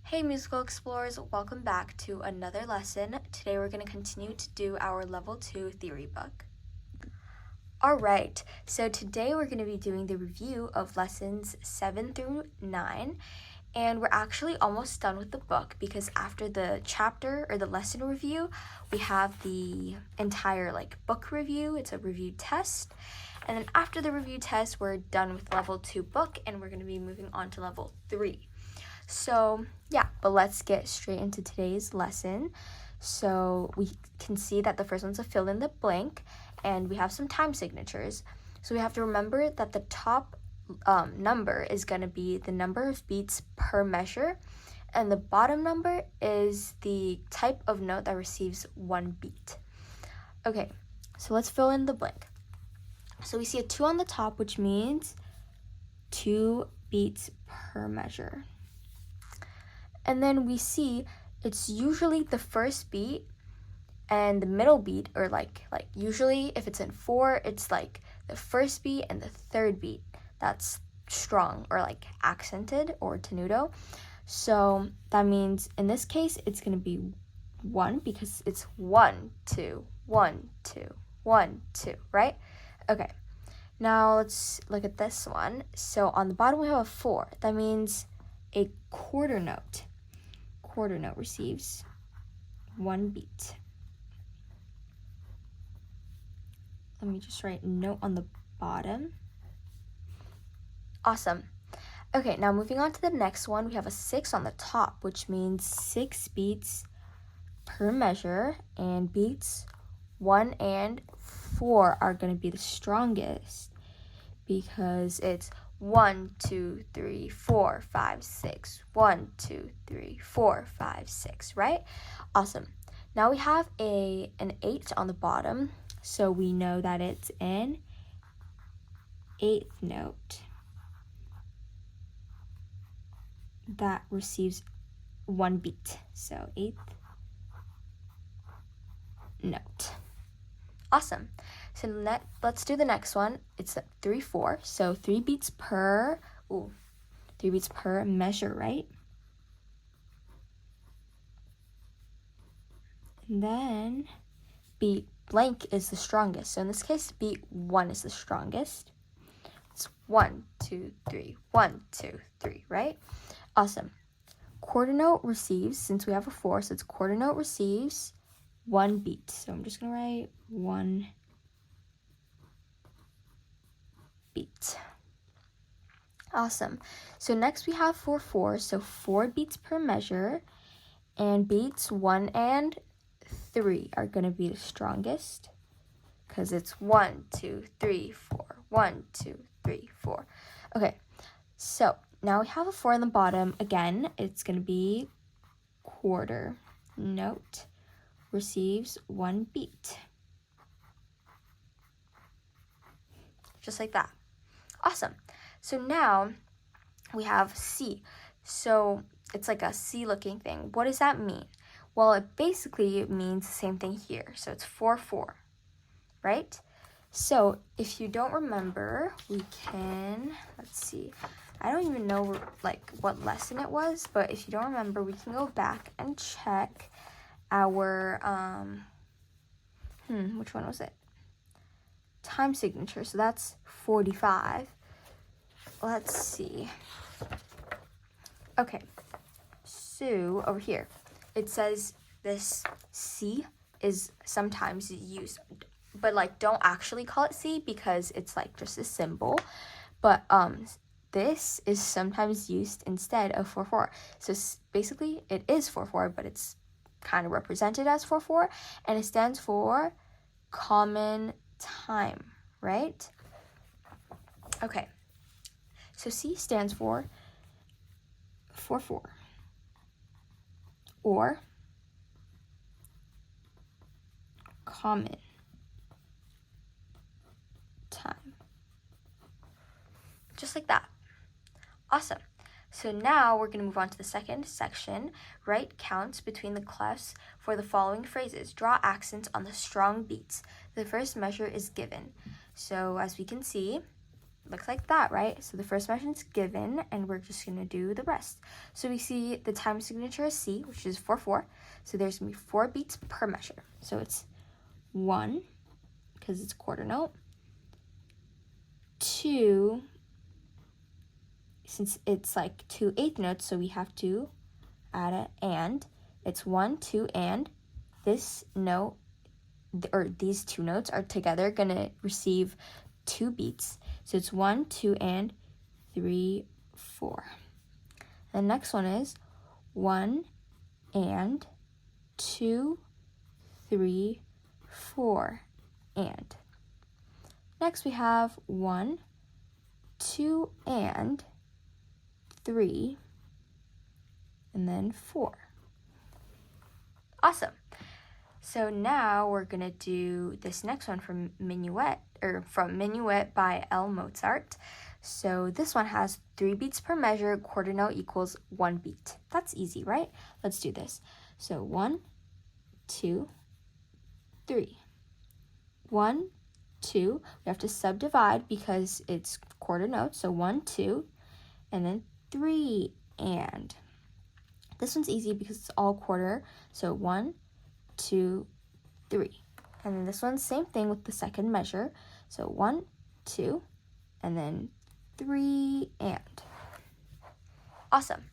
Hey musical explorers, welcome back to another lesson. Today we're going to continue to do our level 2 theory book. Alright, so today we're going to be doing the review of lessons 7 through 9, and we're actually almost done with the book because after the chapter or the lesson review, we have the entire book review. It's a review test, and then after the review test, we're done with level 2 book and we're going to be moving on to level 3. So yeah, but let's get straight into today's lesson. So we can see that the first one's a fill in the blank, and we have some time signatures. So we have to remember that the top number is going to be the number of beats per measure, and the bottom number is the type of note that receives one beat. Okay, so let's fill in the blank. So we see a 2 on the top, which means 2 beats per measure. And then we see it's usually the first beat and the middle beat, or usually if it's in 4, it's like the first beat and the third beat that's strong or accented or tenuto. So that means in this case it's going to be 1 because it's 1 2 1 2 1 2, right? Okay, now let's look at this one. So on the bottom we have a 4. That means a quarter note. Quarter note receives 1 beat. Let me just write note on the bottom. Awesome. Okay, now moving on to the next one, we have a 6 on the top, which means 6 beats per measure, and beats 1 and 4 are going to be the strongest because it's 1 2 3 4 5 6 1 2 3 4 5 6, right? Awesome. Now we have an 8 on the bottom, so we know that it's an 8th note that receives 1 beat. So 8th note. Awesome. So let's do the next one. It's 3 4. So 3 beats per 3 beats per measure, right? And then beat blank is the strongest. So in this case, beat 1 is the strongest. It's 1 2 3 1 2 3, right? Awesome. Quarter note receives, since we have a 4, so it's quarter note receives 1 beat. So I'm just going to write 1 beat. Awesome. So next we have 4 4. So 4 beats per measure, and beats 1 and 3 are going to be the strongest because it's 1 2 3 4 1 2 3 4. Okay, so now we have a 4 on the bottom. Again, it's going to be quarter note receives 1 beat. Just like that. Awesome. So now we have C. So it's like a C looking thing. What does that mean? Well, it basically means the same thing here. So it's 4 4, right? So if you don't remember, we can, let's see. I don't even know what lesson it was, but if you don't remember, we can go back and check our which one was it? Time signature. So that's 45. Let's see. Okay, so over here it says this C is sometimes used, but don't actually call it C because it's just a symbol. But this is sometimes used instead of 4 4. So basically it is 4 4, but it's kind of represented as 4 4, and it stands for common time, right? Okay, so C stands for 4 4, or common time. Just like that. Awesome. So now we're going to move on to the second section. Write counts between the clefs for the following phrases. Draw accents on the strong beats. The first measure is given. So as we can see, looks like that, right? So the first measurement's given, and we're just gonna do the rest. So we see the time signature is C, which is 4/4. So there's gonna be 4 beats per measure. So it's 1, because it's quarter note. 2, since it's like 2 eighth notes, so we have to add it, and it's 1, 2, and this note, or these 2 notes are together gonna receive 2 beats. So it's 1, 2, and 3, 4. The next one is 1 and 2, 3, 4, and. Next we have 1, 2, and 3, and then 4. Awesome. So now we're gonna do this next one from Minuet by L. Mozart. So this one has 3 beats per measure, quarter note equals 1 beat. That's easy, right? Let's do this. So 1, 2, 3. 1, 2. We have to subdivide because it's quarter notes. So 1, 2, and then 3, and. This one's easy because it's all quarter. So 1, 2, 3. And then this one's same thing with the second measure. So 1, 2, and then 3, and. Awesome.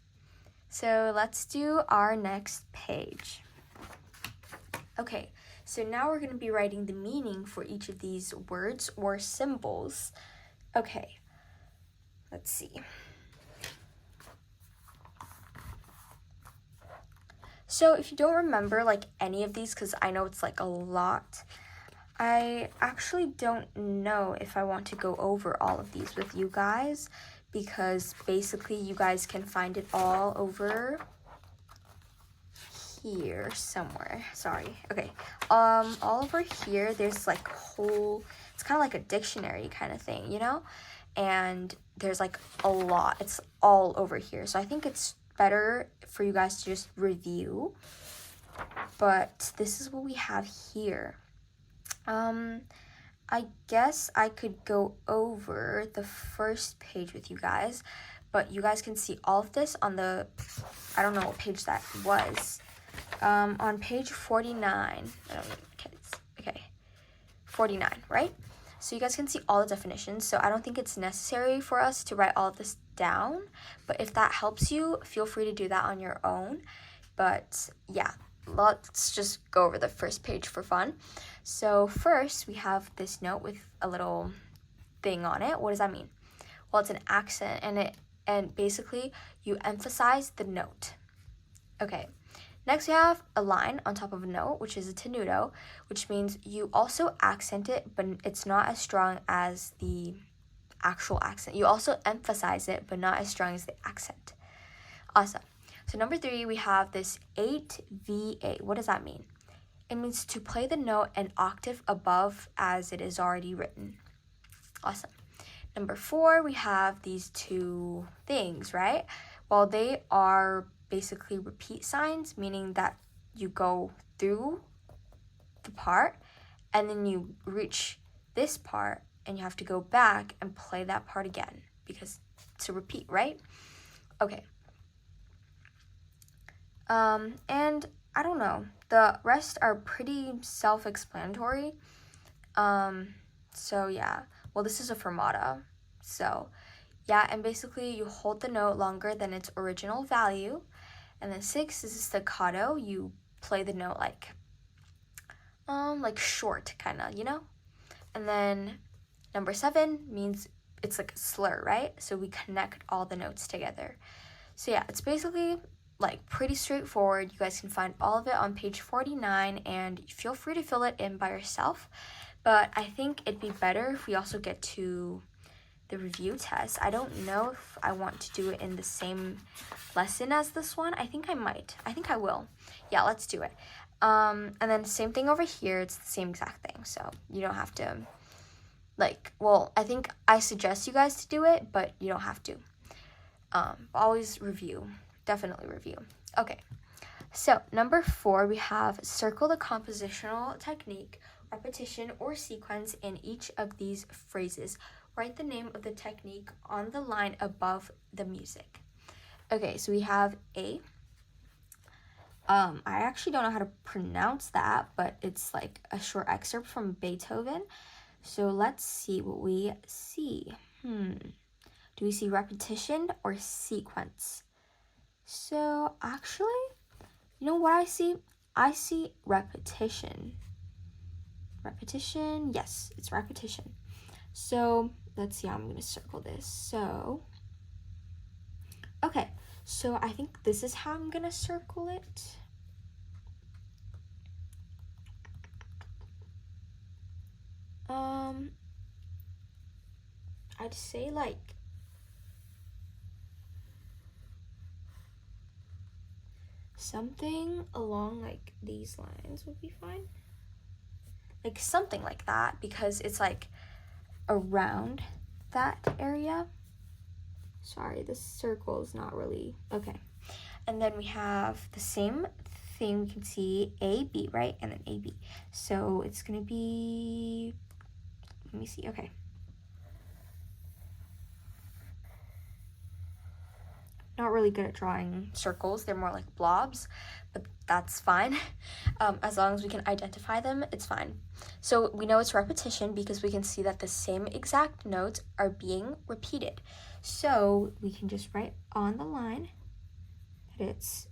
So let's do our next page. Okay, so now we're going to be writing the meaning for each of these words or symbols. Okay, let's see. So if you don't remember like any of these, because I know it's like a lot, I actually don't know if I want to go over all of these with you guys, because basically you guys can find it all over here somewhere. Sorry. Okay. All over here there's like whole, it's kind of like a dictionary kind of thing, you know? And there's like a lot. It's all over here. So I think it's better for you guys to just review, but this is what we have here. I guess I could go over the first page with you guys, but you guys can see all of this on the, I don't know what page that was, on page 49. I don't know, kids. Okay, 49, right? So you guys can see all the definitions, so I don't think it's necessary for us to write all of this down, but if that helps you, feel free to do that on your own. But yeah, let's just go over the first page for fun. So first, we have this note with a little thing on it. What does that mean? Well, it's an accent, and basically you emphasize the note. Okay. Next, we have a line on top of a note, which is a tenuto, which means you also accent it, but it's not as strong as the actual accent. You also emphasize it, but not as strong as the accent. Awesome. So number 3, we have this 8VA. What does that mean? It means to play the note an octave above as it is already written. Awesome. Number 4, we have these 2 things, right? Well, they are basically repeat signs, meaning that you go through the part and then you reach this part and you have to go back and play that part again because it's a repeat, right? Okay. And I don't know, the rest are pretty self-explanatory. So yeah, well, this is a fermata, so yeah, and basically you hold the note longer than its original value. And then 6 is a staccato. You play the note like short, kind of, you know? And then number 7 means it's like a slur, right? So we connect all the notes together. So yeah, it's basically like pretty straightforward. You guys can find all of it on page 49, and feel free to fill it in by yourself. But I think it'd be better if we also get to the review test. I don't know if I want to do it in the same lesson as this one. I think I might. I think I will. Yeah, let's do it. And then same thing over here. It's the same exact thing. So you don't have to, I think I suggest you guys to do it, but you don't have to. Always review. Definitely review. Okay. So number 4, we have circle the compositional technique, repetition, or sequence in each of these phrases. Write the name of the technique on the line above the music. Okay, so we have A. I actually don't know how to pronounce that, but it's like a short excerpt from Beethoven. So let's see what we see. Do we see repetition or sequence? So actually, you know what I see? I see repetition. Repetition, yes, it's repetition. So let's see how I'm going to circle this. So, okay, so I think this is how I'm going to circle it. I'd say like something along like these lines would be fine. Like something like that, because it's like around that area. Sorry, this circle is not really, okay. And then we have the same thing, we can see A, B, right? And then A, B. So it's gonna be, let me see, okay. Not really good at drawing circles, they're more like blobs, but that's fine. As long as we can identify them, it's fine. So we know it's repetition because we can see that the same exact notes are being repeated. So we can just write on the line that it's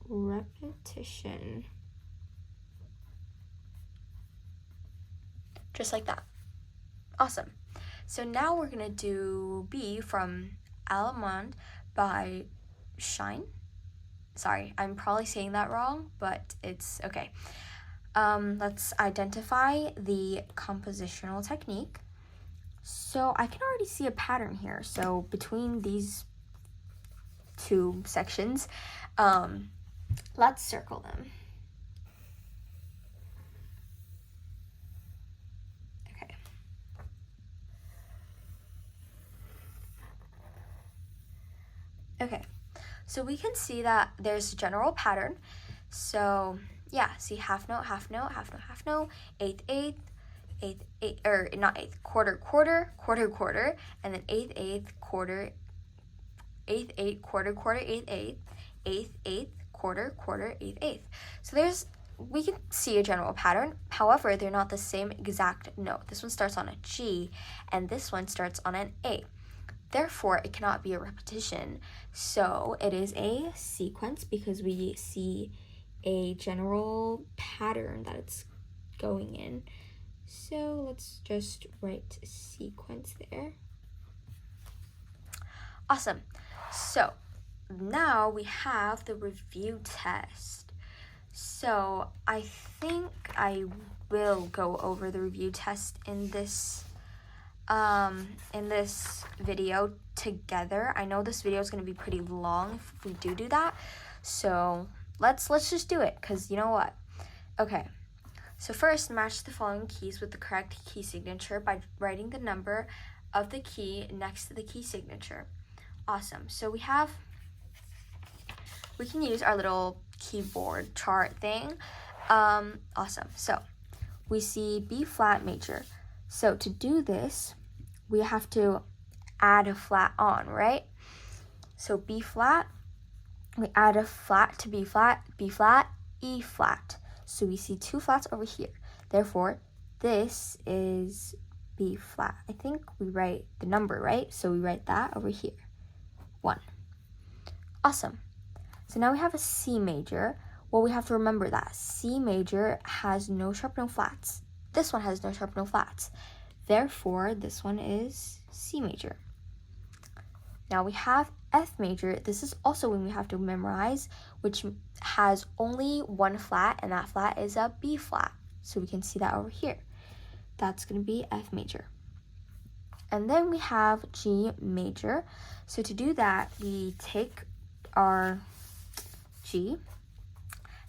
repetition. Just like that. Awesome. So now we're gonna do B from Allemande by Shine. Sorry, I'm probably saying that wrong, but it's okay. Let's identify the compositional technique. So I can already see a pattern here. So between these two sections, let's circle them. Okay. Okay, so we can see that there's a general pattern. So yeah, see half note, half note, half note, half note, eighth, eighth, eighth, eighth, or not eighth, quarter, quarter, quarter, quarter, and then eighth, eighth, quarter, eighth, eighth, quarter, quarter, eighth, eighth, eighth, eighth, quarter, quarter, eighth, eighth. So we can see a general pattern. However, they're not the same exact note. This one starts on a G, and this one starts on an A. Therefore, it cannot be a repetition. So it is a sequence because we see a general pattern that it's going in. So let's just write sequence there. Awesome. So now we have the review test. So I think I will go over the review test in this video together. I know this video is going to be pretty long if we do that. So let's just do it, because you know what? Okay. So first, match the following keys with the correct key signature by writing the number of the key next to the key signature. Awesome. So we can use our little keyboard chart thing. Awesome. So we see B flat major. So to do this, we have to add a flat on, right? So B flat, we add a flat to B flat, B flat, E flat. So we see two flats over here. Therefore, this is B flat. I think we write the number, right? So we write that over here, 1. Awesome. So now we have a C major. Well, we have to remember that C major has no sharp, no flats. This one has no sharp, no flats. Therefore, this one is C major. Now we have F major. This is also one we have to memorize, which has only one flat, and that flat is a B flat. So we can see that over here. That's going to be F major. And then we have G major. So to do that, we take our G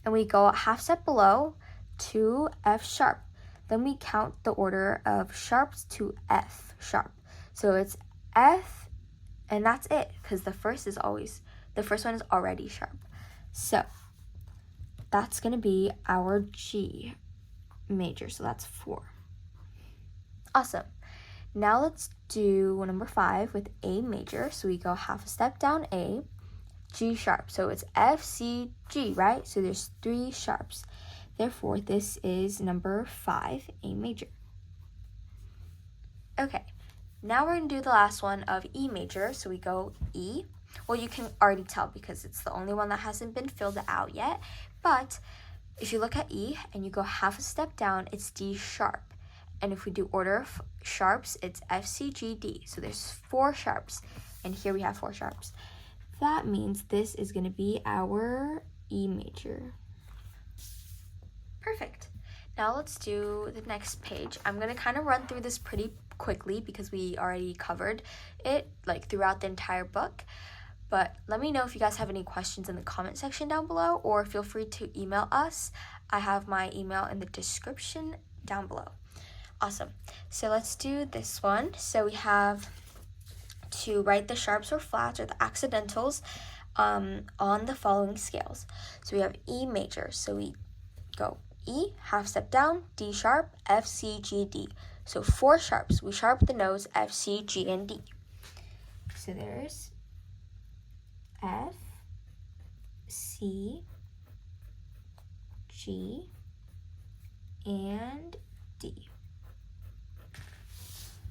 and we go a half step below to F sharp. Then we count the order of sharps to F sharp. So it's F, and that's it, because the first one is already sharp. So that's going to be our G major. So that's 4. Awesome. Now let's do number 5 with A major. So we go half a step down A, G sharp. So it's F, C, G, right? So there's 3 sharps. Therefore, this is number 5, A major. Okay, now we're going to do the last one of E major. So we go E. Well, you can already tell because it's the only one that hasn't been filled out yet. But if you look at E and you go half a step down, it's D sharp. And if we do order of sharps, it's F, C, G, D. So there's 4 sharps. And here we have 4 sharps. That means this is going to be our E major. Perfect. Now let's do the next page. I'm going to kind of run through this pretty quickly because we already covered it like throughout the entire book. But let me know if you guys have any questions in the comment section down below, or feel free to email us. I have my email in the description down below. Awesome. So let's do this one. So we have to write the sharps or flats or the accidentals on the following scales. So we have E major. So we go E, half step down, D sharp, F, C, G, D. So 4 sharps. We sharp the notes F, C, G, and D. So there's F, C, G, and D.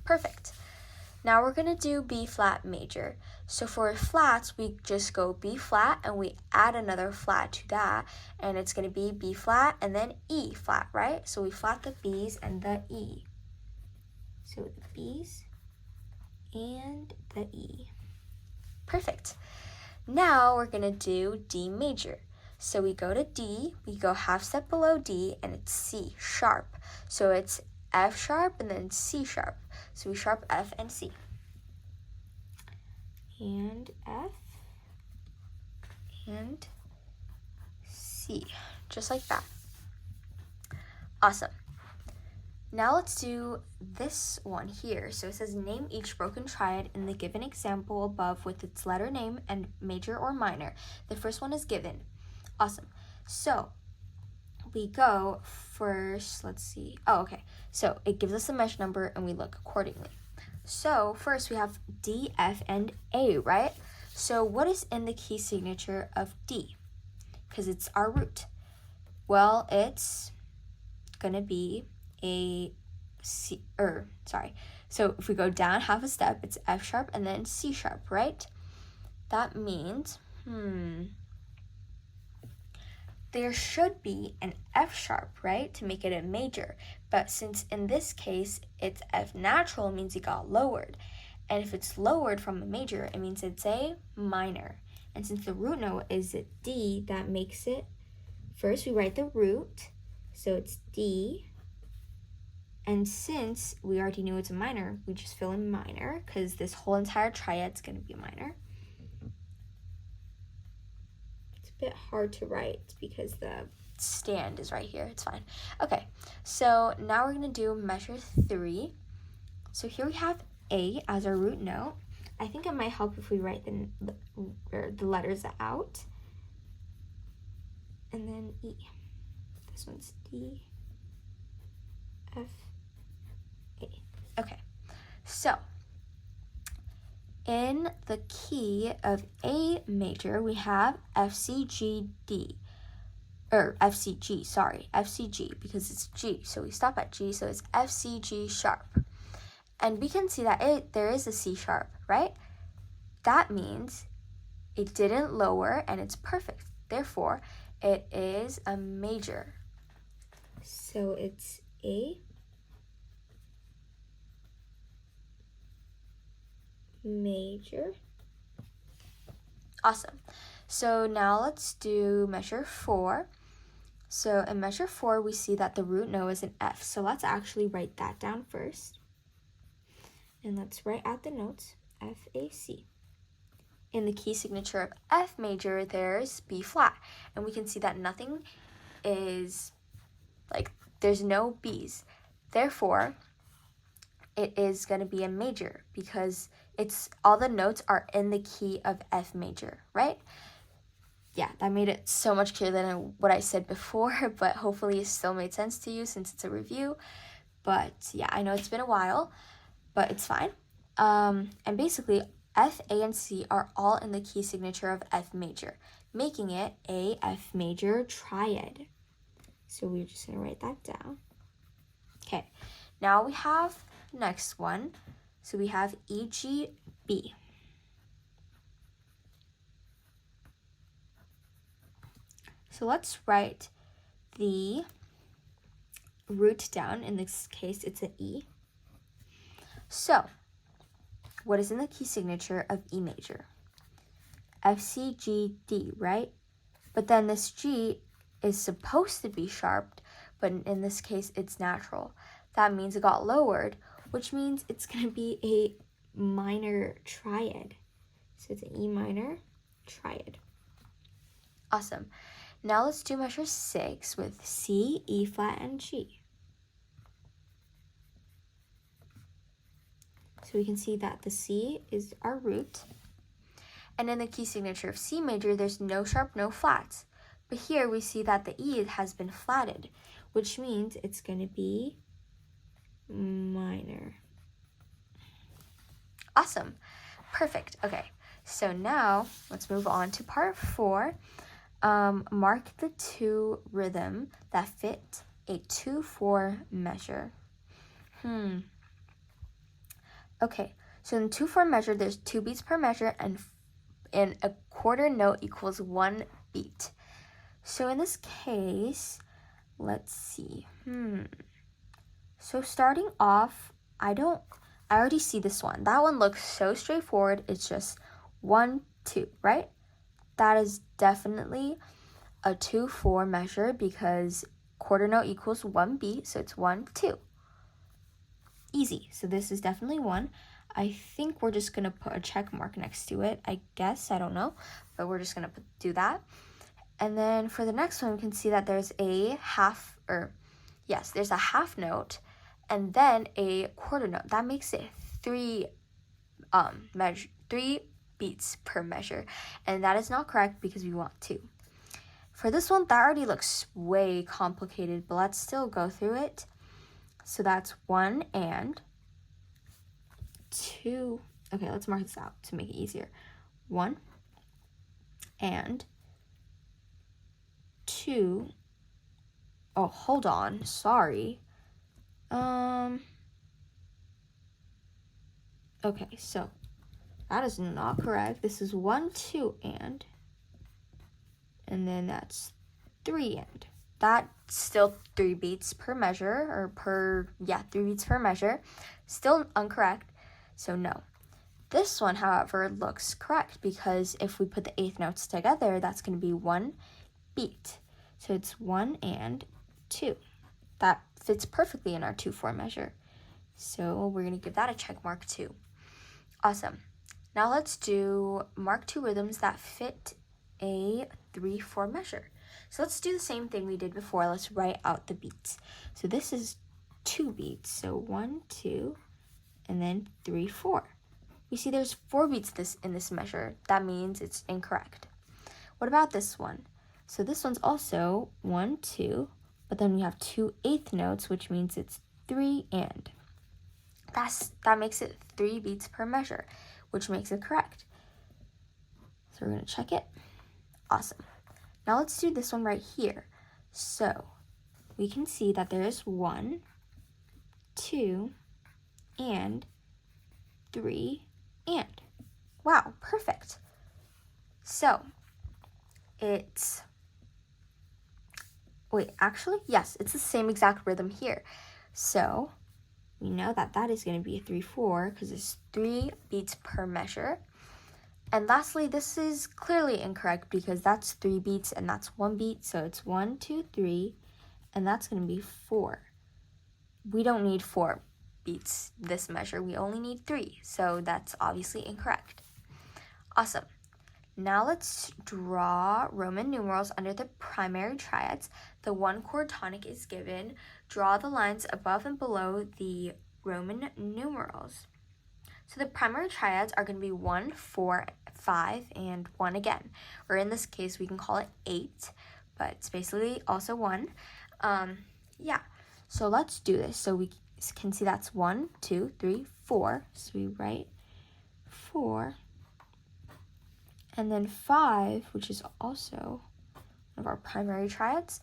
Perfect. Now we're going to do B flat major. So for flats, we just go B flat and we add another flat to that, and it's going to be B flat and then E flat, right? So we flat the B's and the E. So the B's and the E. Perfect. Now we're going to do D major. So we go to D, we go half step below D, and it's C sharp. So it's F sharp and then C sharp. So we sharp F and C. And F and C, just like that. Awesome. Now let's do this one here. So it says name each broken triad in the given example above with its letter name and major or minor. The first one is given. Awesome. So we go first, let's see. Oh, okay. So it gives us a mesh number and we look accordingly. So first we have D, F, and A, right? So what is in the key signature of D? Because it's our root. Well, it's gonna be a C, so if we go down half a step, it's F sharp and then C sharp, right? That means, there should be an F sharp, right, to make it a major. But since in this case it's F natural, it means it got lowered. And if it's lowered from a major, it means it's a minor. And since the root note is a D, that makes it, first we write the root, so it's D. And since we already knew it's a minor, we just fill in minor, because this whole entire triad's going to be a minor. It's a bit hard to write because the stand is right here. It's fine. Okay, so now we're going to do measure 3. So here we have A as our root note. I think it might help if we write the letters out. And then E. This one's D, F, A. Okay, so in the key of A major, we have F, C, G, D. F, C, G, F, C, G, because it's G. So we stop at G, so it's F, C, G sharp. And we can see that there is a C sharp, right? That means it didn't lower and it's perfect. Therefore, it is a major. So it's A major. Awesome. So now let's do measure 4. So in measure 4, we see that the root note is an F. So let's actually write that down first. And let's write out the notes, F, A, C. In the key signature of F major, there's B flat. And we can see that nothing is, there's no B's. Therefore, it is going to be a major because all the notes are in the key of F major, right? Yeah, that made it so much clearer than what I said before, but hopefully it still made sense to you since it's a review. But yeah, I know it's been a while, but it's fine. And basically, F, A, and C are all in the key signature of F major, making it a F major triad. So we're just going to write that down. Okay, now we have the next one. So we have E, G, B. So let's write the root down. In this case, it's an E. So what is in the key signature of E major? F, C, G, D, right? But then this G is supposed to be sharped, but in this case, it's natural. That means it got lowered, which means it's going to be a minor triad. So it's an E minor triad. Awesome. Now let's do measure 6 with C, E flat, and G. So we can see that the C is our root. And in the key signature of C major, there's no sharp, no flats. But here we see that the E has been flatted, which means it's going to be minor. Awesome. Perfect. Okay, so now let's move on to part 4. Mark the 2 rhythm that fit a 2/4 measure. Okay, so in 2/4 measure, there's 2 beats per measure, and a quarter note equals 1 beat. So in this case, let's see. So starting off, I already see this one. That one looks so straightforward. It's just 1, 2, right? That is definitely a 2/4 measure because quarter note equals 1 beat, so it's 1, 2. Easy. So this is definitely 1. I think we're just going to put a check mark next to it. I guess, I don't know, but we're just going to do that. And then for the next one, we can see that there's a there's a half note and then a quarter note. That makes it 3 beats per measure. And that is not correct because we want 2. For this one, that already looks way complicated, but let's still go through it. So that's 1 and 2. Okay, let's mark this out to make it easier. 1 and 2. Oh, hold on. Sorry. Okay, so that is not correct. This is 1, 2, and then that's 3 and. That's still 3 beats per measure, 3 beats per measure. Still incorrect, so no. This one, however, looks correct because if we put the 8th notes together, that's going to be 1 beat. So it's 1 and 2. That fits perfectly in our 2/4 measure. So we're going to give that a check mark too. Awesome. Now let's mark 2 rhythms that fit a 3/4 measure. So let's do the same thing we did before. Let's write out the beats. So this is 2 beats. So 1, 2, and then 3, 4. We see there's 4 beats in this measure. That means it's incorrect. What about this one? So this one's also 1, 2, but then we have 2 8th notes, which means it's 3 and. That makes it 3 beats per measure, which makes it correct. So we're going to check it. Awesome. Now let's do this one right here. So we can see that there is 1, 2, and 3, and. Wow, perfect. So it's, yes, it's the same exact rhythm here. So we know that that is going to be a 3/4 because it's 3 beats per measure. And lastly, this is clearly incorrect because that's 3 beats and that's 1 beat. So it's 1, 2, 3, and that's going to be 4. We don't need 4 beats this measure. We only need 3. So that's obviously incorrect. Awesome. Now let's draw Roman numerals under the primary triads. The 1 chord tonic is given. Draw the lines above and below the Roman numerals. So the primary triads are going to be 1, 4, 5, and 1 again. Or in this case, we can call it 8, but it's basically also 1. So let's do this. So can see that's 1, 2, 3, 4. So we write 4. And then 5, which is also one of our primary triads.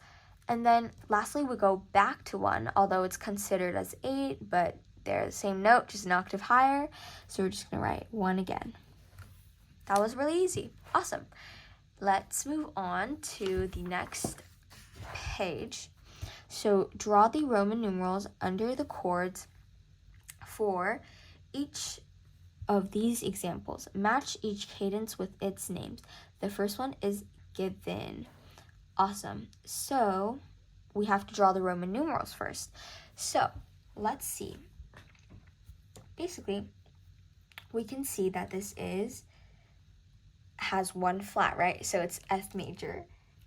And then lastly, we go back to 1, although it's considered as 8, but they're the same note, just an octave higher. So we're just going to write 1 again. That was really easy. Awesome. Let's move on to the next page. So draw the Roman numerals under the chords for each of these examples. Match each cadence with its names. The first one is given. Awesome. So we have to draw the Roman numerals first. So let's see. Basically, we can see that this has 1 flat, right? So it's F major.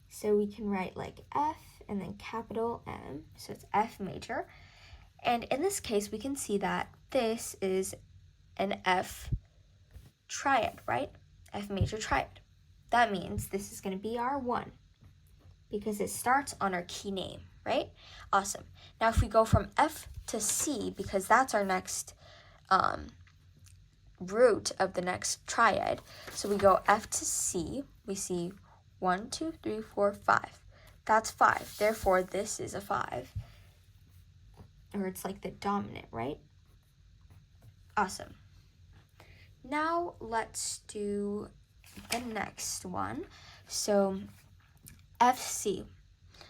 So we can write like F and then capital M. So it's F major. And in this case, we can see that this is an F triad, right? F major triad. That means this is going to be our 1 because it starts on our key name, right? Awesome. Now if we go from F to C, because that's our next root of the next triad, so we go F to C, we see 1, 2, 3, 4, 5. That's 5. Therefore, this is a 5. Or it's like the dominant, right? Awesome. Now let's do the next one. So F, C.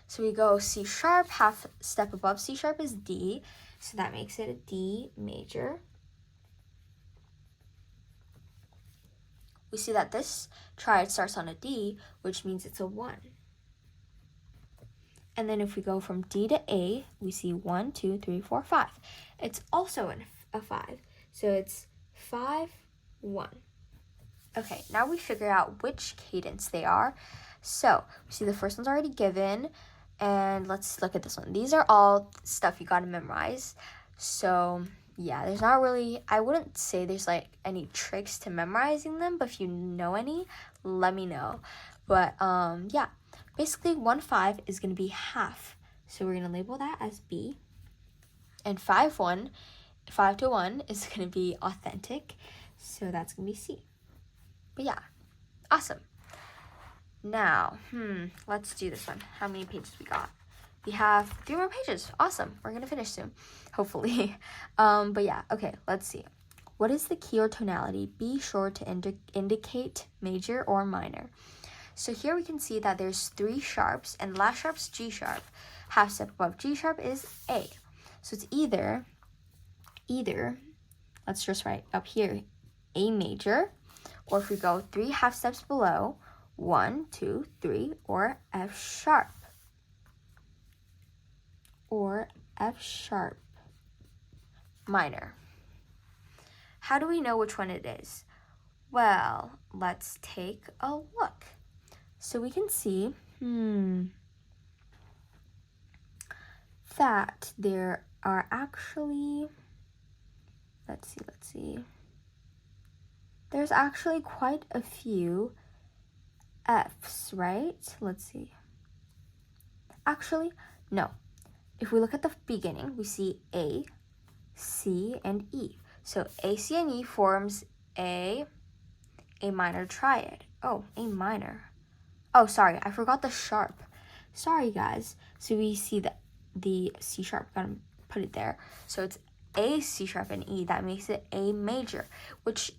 So we go C sharp, half step above C sharp is D. So that makes it a D major. We see that this triad starts on a D, which means it's a 1. And then if we go from D to A, we see 1, 2, 3, 4, 5. It's also a 5. So it's 5, 1. Okay, now we figure out which cadence they are. So we see the first one's already given. And let's look at this one. These are all stuff you got to memorize. So yeah, there's not really, I wouldn't say there's like any tricks to memorizing them, but if you know any, let me know. But yeah, basically 1, 5 is going to be half. So we're going to label that as B. And 5, 1, 5 to 1 is going to be authentic. So that's going to be C. But yeah, awesome. Now, let's do this one. How many pages we got? We have 3 more pages. Awesome. We're going to finish soon, hopefully. But yeah, okay, let's see. What is the key or tonality? Be sure to indicate major or minor. So here we can see that there's 3 sharps, and last sharp's G sharp. Half step above G sharp is A. So it's either, let's just write up here, A major, or if we go 3 half steps below, 1, 2, 3, or F sharp. Or F sharp minor. How do we know which one it is? Well, let's take a look. So we can see that there are actually, let's see. There's actually quite a few F's, right? Let's see. Actually, no. If we look at the beginning, we see A, C, and E. So A, C, and E forms a minor triad. Oh, A minor. Oh, sorry, I forgot the sharp. Sorry, guys. So we see the C sharp, gotta put it there. So it's A, C sharp, and E. That makes it A major, which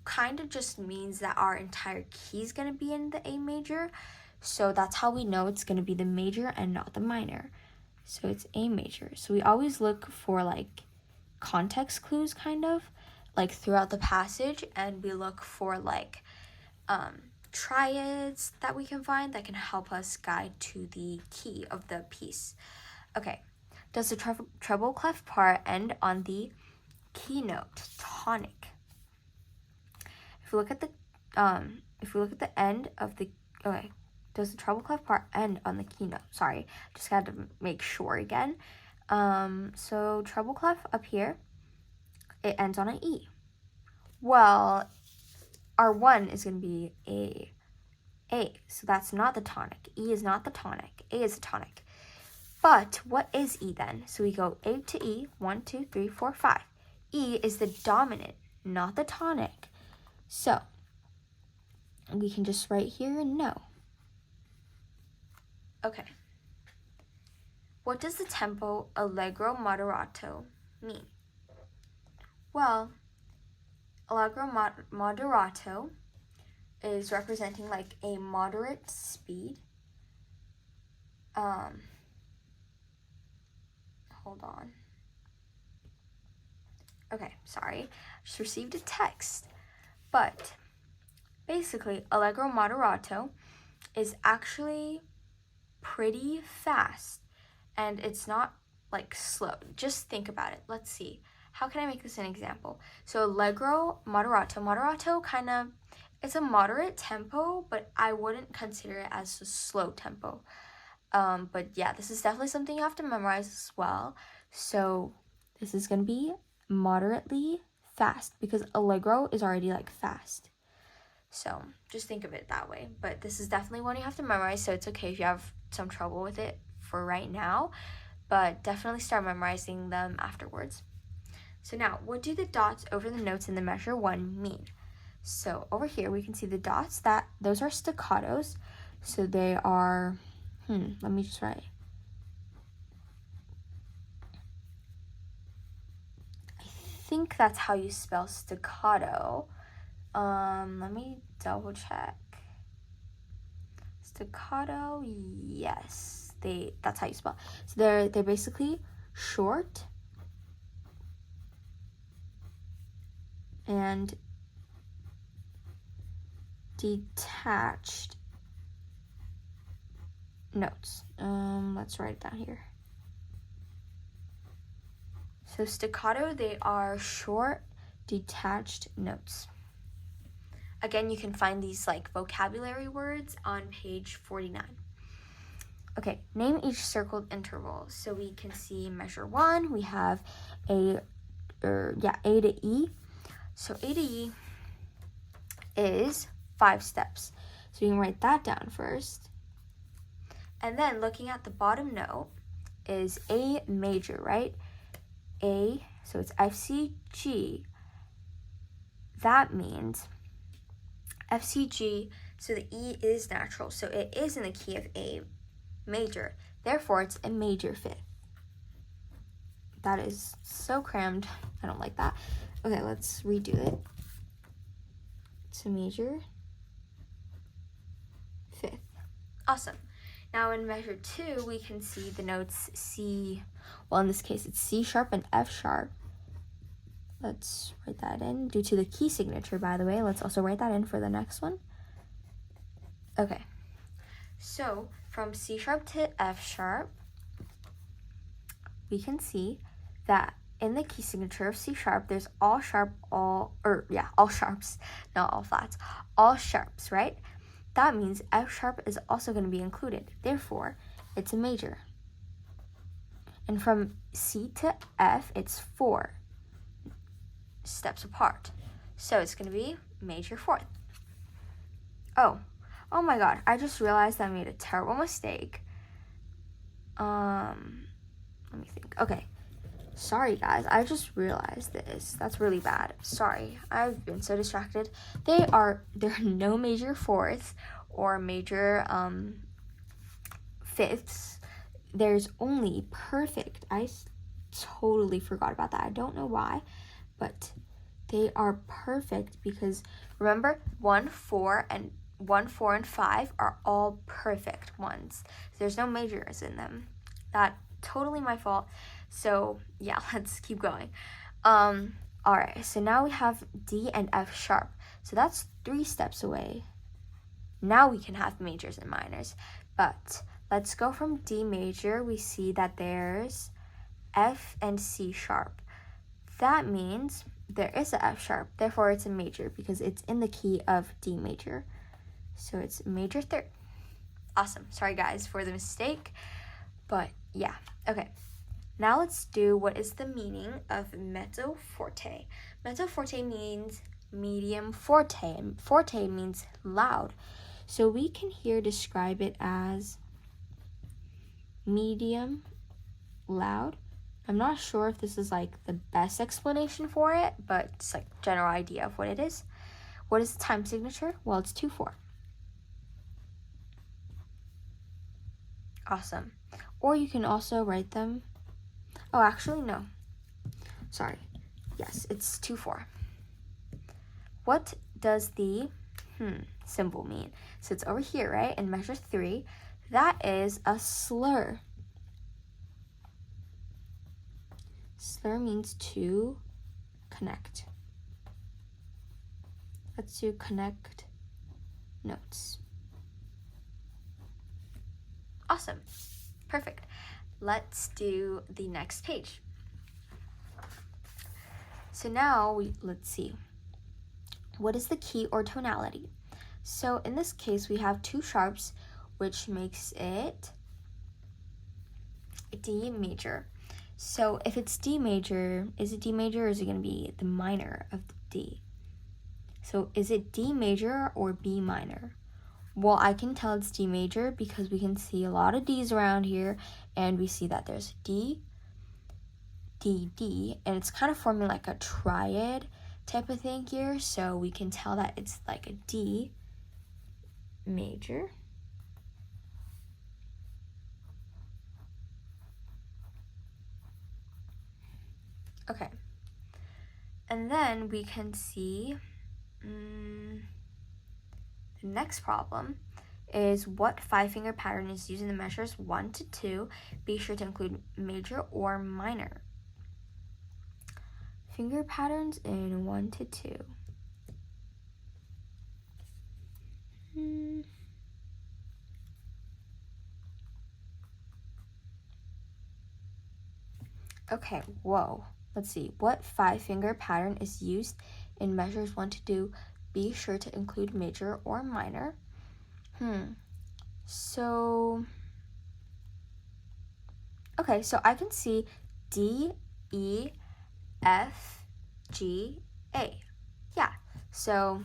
kind of just means that our entire key is going to be in the A major. So that's how we know it's going to be the major and not the minor. So it's A major. So we always look for like context clues kind of like throughout the passage, and we look for like triads that we can find that can help us guide to the key of the piece. Okay, does the treble clef part end on the keynote tonic? If we look at the end of the, okay, does the treble clef part end on the keynote? Sorry, just had to make sure again. So treble clef up here, it ends on an E. Well, our 1 is going to be A. So that's not the tonic. E is not the tonic. A is the tonic. But what is E then? So we go A to E, 1, 2, 3, 4, 5. E is the dominant, not the tonic. So we can just write here no. Okay. What does the tempo allegro moderato mean? Well, allegro moderato is representing like a moderate speed. Hold on. Okay, sorry. Just received a text. But basically, allegro moderato is actually pretty fast, and it's not like slow. Just think about it. Let's see. How can I make this an example? So allegro moderato kind of, it's a moderate tempo, but I wouldn't consider it as a slow tempo. But yeah, this is definitely something you have to memorize as well. So this is going to be moderately fast because allegro is already like fast. So just think of it that way. But this is definitely one you have to memorize, so it's okay if you have some trouble with it for right now, but definitely start memorizing them afterwards. So now, what do the dots over the notes in the measure 1 mean? So over here we can see the dots, those are staccatos. So they are, let me just write. I think that's how you spell staccato. Let me double check. Staccato, yes, that's how you spell. So they're basically short and detached notes. Let's write it down here. So staccato, they are short, detached notes. Again, you can find these like vocabulary words on page 49. Okay, name each circled interval. So we can see measure 1, we have A to E. So A to E is 5 steps. So you can write that down first. And then looking at the bottom note is A major, right? A, so it's F, C, G. That means F, C, G, so the E is natural. So it is in the key of A major. Therefore, it's a major fifth. That is so crammed. I don't like that. Okay, let's redo it. It's a major fifth. Awesome. Now in measure 2, we can see the notes C, well in this case it's C sharp and F sharp. Let's write that in. Due to the key signature, by the way, let's also write that in for the next one. Okay, so from C sharp to F sharp, we can see that in the key signature of C sharp, there's all sharps, not all flats, all sharps, right? That means F sharp is also going to be included. Therefore, it's a major. And from C to F, it's 4 steps apart. So it's going to be major fourth. Oh my God, I just realized I made a terrible mistake. Let me think. Okay. Sorry guys, I just realized this. That's really bad. Sorry, I've been so distracted. There are no major fourths or major fifths. There's only perfect. I totally forgot about that. I don't know why, but they are perfect because remember 1, 4, and 5 are all perfect ones. There's no majors in them. That totally my fault. So yeah, let's keep going. All right, so now we have D and F sharp. So that's 3 steps away. Now we can have majors and minors, but let's go from D major. We see that there's F and C sharp. That means there is a F sharp, therefore it's a major because it's in the key of D major. So it's major third. Awesome. Sorry guys for the mistake, but yeah, okay. Now let's do what is the meaning of mezzo forte. Mezzo forte means medium forte, and forte means loud. So we can here describe it as medium loud. I'm not sure if this is like the best explanation for it, but it's like general idea of what it is. What is the time signature? Well, it's 2/4. Awesome. Or you can also write them. Oh, actually, no. Sorry. Yes, it's 2/4. What does the symbol mean? So it's over here, right? In measure 3. That is a slur. Slur means to connect. That's to connect notes. Awesome. Perfect. Let's do the next page. So now let's see. What is the key or tonality? So in this case, we have 2 sharps, which makes it D major. So if it's D major, is it D major or is it going to be the minor of the D? So is it D major or B minor? Well, I can tell it's D major because we can see a lot of D's around here, and we see that there's D, D, D, and it's kind of forming like a triad type of thing here, so we can tell that it's like a D major. Okay. And then we can see the next problem is what 5-finger pattern is used in the measures 1 to 2. Be sure to include major or minor. Finger patterns in 1 to 2. Okay, whoa. Let's see. What 5-finger pattern is used in measures 1 to 2? Be sure to include major or minor. So, okay, so I can see D, E, F, G, A. Yeah, so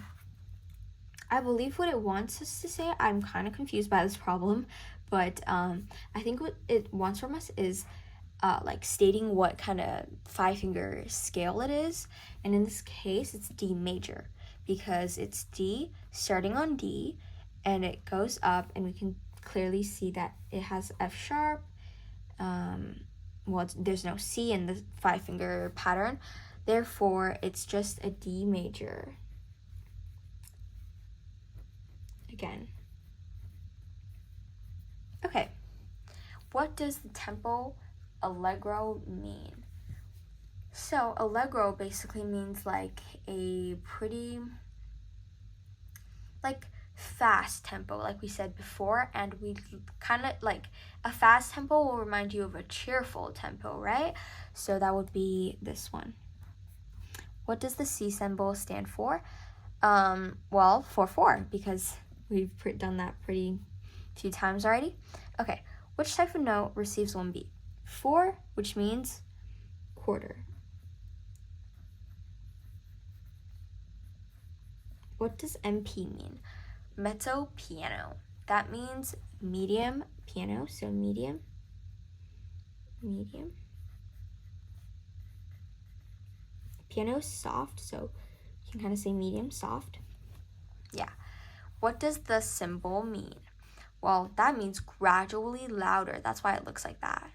I believe what it wants us to say. I'm kind of confused by this problem, but I think what it wants from us is like stating what kind of 5-finger scale it is. And in this case, it's D major because it's D starting on D and it goes up, and we can clearly see that it has F sharp. Well, there's no C in the 5-finger pattern. Therefore, it's just a D major. Again. Okay. What does the tempo allegro mean? So allegro basically means like a pretty like fast tempo, like we said before, and we kind of like a fast tempo will remind you of a cheerful tempo, right? So that would be this one. What does the C symbol stand for? Well, for 4, because we've done that pretty few times already. Okay, which type of note receives 1 beat? 4, which means quarter. What does MP mean? Mezzo piano. That means medium piano, so medium. Piano is soft, so you can kind of say medium, soft. Yeah. What does the symbol mean? Well, that means gradually louder. That's why it looks like that.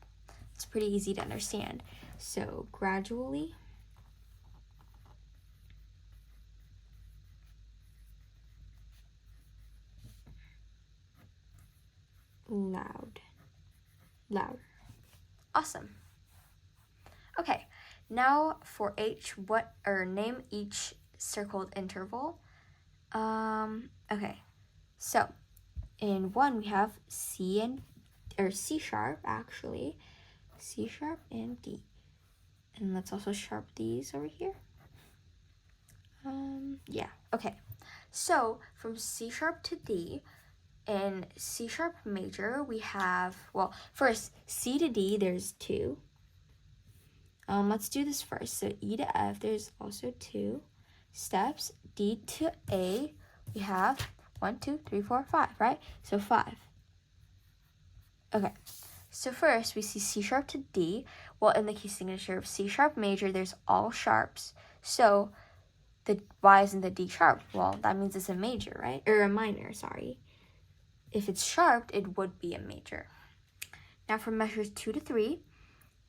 It's pretty easy to understand. So gradually louder. Awesome. Okay, now for H, name each circled interval. Okay, so in 1 we have C sharp actually, C sharp and D, and let's also sharp these over here. Yeah, okay, so from C sharp to D, in C sharp major we have, well, first C to D there's 2. Let's do this first. So E to F, there's also 2 steps. D to A, we have 1, 2, 3, 4, 5, right? So 5. Okay, So first, we see C sharp to D. Well, in the key signature of C sharp major, there's all sharps. So why isn't the D sharp? Well, that means it's a major, right? Or a minor, sorry. If it's sharped, it would be a major. Now for measures 2 to 3,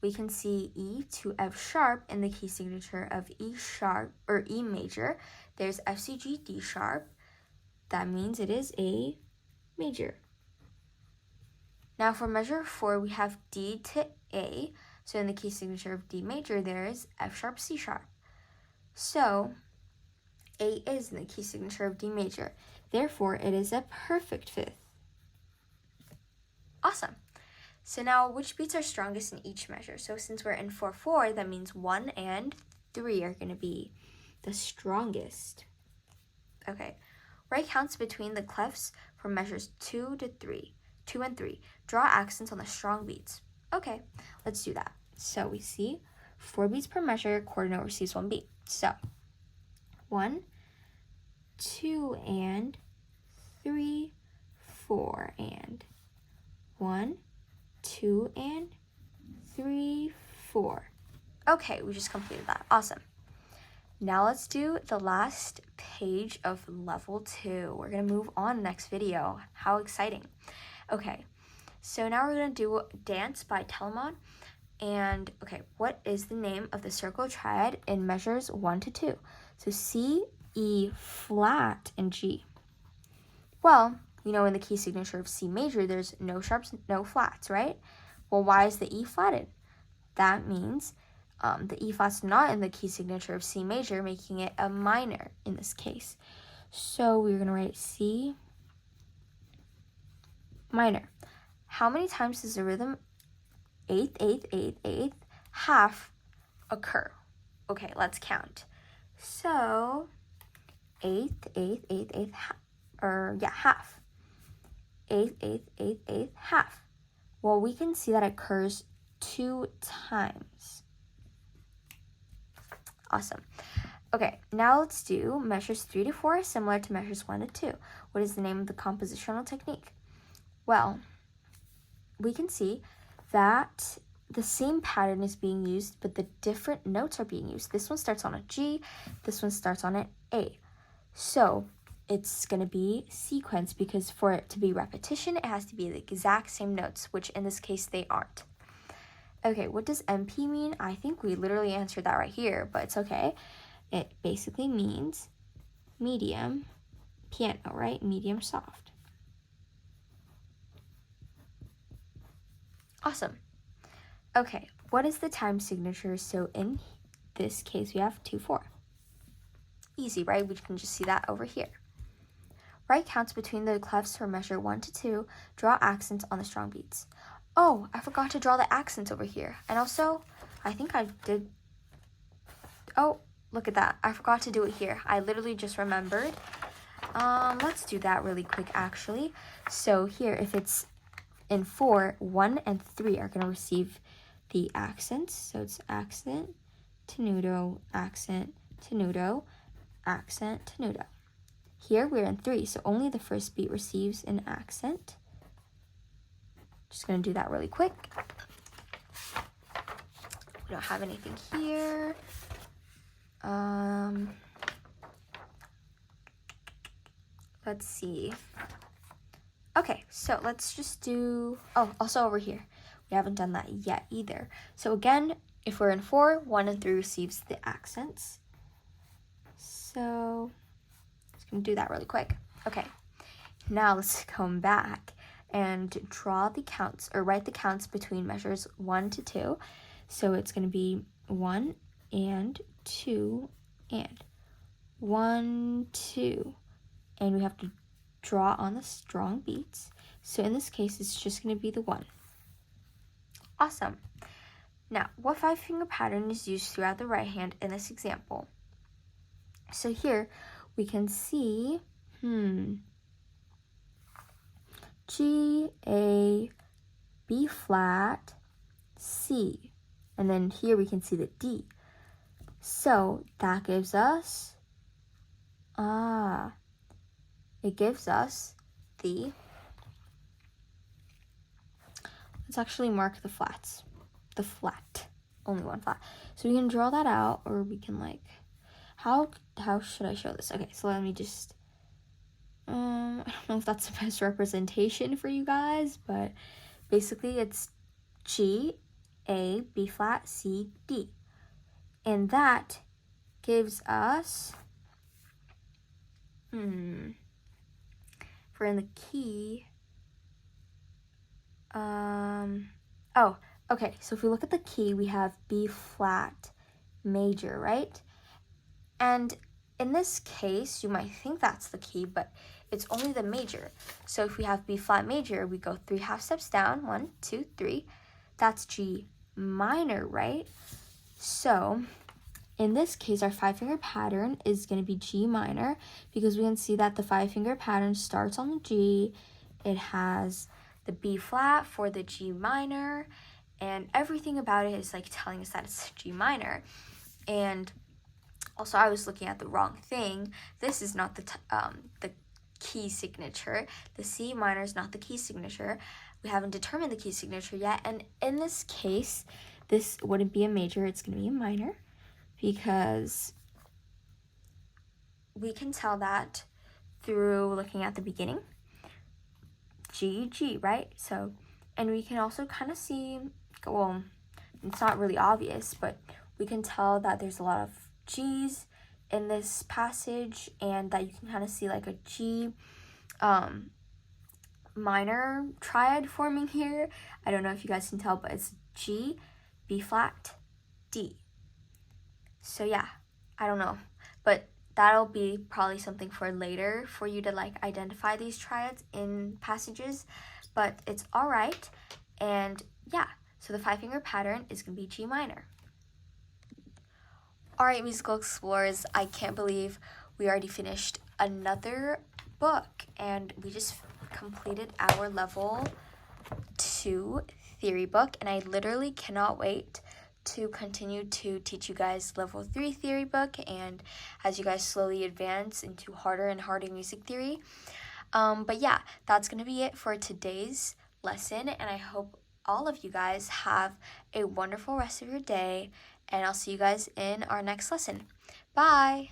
we can see E to F sharp in the key signature of E sharp or E major. There's F, C, G, D sharp. That means it is a major. Now for measure 4, we have D to A. So in the key signature of D major, there is F sharp, C sharp. So A is in the key signature of D major. Therefore, it is a perfect fifth. Awesome. So now, which beats are strongest in each measure? So since we're in 4/4, that means 1 and 3 are going to be the strongest. Okay. Write counts between the clefs for measures 2 to 3. 2 and 3. Draw accents on the strong beats. Okay, let's do that. So we see 4 beats per measure, quarter note receives 1 beat. So 1, 2, and 3, 4, and 1, 2, and 3, 4. Okay, we just completed that. Awesome. Now let's do the last page of level 2. We're going to move on next video. How exciting. Okay, so now we're going to do Dance by Telemon. And, okay, what is the name of the circle triad in measures 1 to 2? So C, E flat, and G. Well, you know in the key signature of C major, there's no sharps, no flats, right? Well, why is the E flatted? That means the E flat's not in the key signature of C major, making it a minor in this case. So we're going to write C minor. How many times does the rhythm eighth, eighth, eighth, eighth, half occur? Okay, let's count. So eighth, eighth, eighth, eighth, half. Eighth, eighth, eighth, eighth, half. Well, we can see that it occurs 2 times. Awesome. Okay, now let's do measures 3 to 4, similar to measures 1 to 2. What is the name of the compositional technique? Well, we can see that the same pattern is being used, but the different notes are being used. This one starts on a G, this one starts on an A. So it's going to be sequence because for it to be repetition, it has to be the exact same notes, which in this case they aren't. Okay, what does MP mean? I think we literally answered that right here, but it's okay. It basically means medium piano, right? Medium soft. Awesome. Okay, what is the time signature? So in this case, we have 2/4. Easy, right? We can just see that over here. Write counts between the clefs for measure 1 to 2. Draw accents on the strong beats. Oh, I forgot to draw the accents over here. And also, I think I did. Oh, look at that. I forgot to do it here. I literally just remembered. Let's do that really quick, actually. So here, if it's in 4, 1 and 3 are going to receive the accents. So it's accent, tenuto, accent, tenuto, accent, tenuto. Here we're in 3, so only the first beat receives an accent. Just going to do that really quick. We don't have anything here. Let's see. Okay, so let's just do, also over here. We haven't done that yet either. So again, if we're in 4, 1 and 3 receives the accents. So just gonna do that really quick. Okay, now let's come back and draw the counts, or write the counts between measures 1 to 2. So it's gonna be 1 and 2 and 1, 2. And we have to draw on the strong beats. So in this case, it's just going to be the 1. Awesome. Now, what 5-finger pattern is used throughout the right hand in this example? So here we can see, G, A, B flat, C. And then here we can see the D. So that gives us, it gives us the, let's let's actually mark the flats. The flat. Only one flat. So we can draw that out, or we can like, how should I show this? Okay, so let me just, I don't know if that's the best representation for you guys, but basically it's G, A, B flat, C, D. And that gives us, for in the key, oh, okay, so if we look at the key, we have B flat major, right? And in this case, you might think that's the key, but it's only the major. So if we have B flat major, we go 3 half steps down, 1, 2, 3. That's G minor, right? So in this case, our 5-finger pattern is going to be G minor, because we can see that the 5-finger pattern starts on the G. It has the B flat for the G minor, and everything about it is like telling us that it's G minor. And also, I was looking at the wrong thing. This is not the key signature. The C minor is not the key signature. We haven't determined the key signature yet. And in this case, this wouldn't be a major. It's going to be a minor, because we can tell that through looking at the beginning. G, G, right? So, and we can also kind of see, well, it's not really obvious, but we can tell that there's a lot of G's in this passage, and that you can kind of see like a G minor triad forming here. I don't know if you guys can tell, but it's G, B flat, D. So yeah, I don't know, but that'll be probably something for later for you to like identify these triads in passages, but it's all right. And yeah, so the 5-finger pattern is gonna be G minor. All right, musical explorers, I can't believe we already finished another book, and we just completed our level 2 theory book, and I literally cannot wait to continue to teach you guys level 3 theory book, and as you guys slowly advance into harder and harder music theory. But yeah, that's gonna be it for today's lesson, and I hope all of you guys have a wonderful rest of your day, and I'll see you guys in our next lesson. Bye!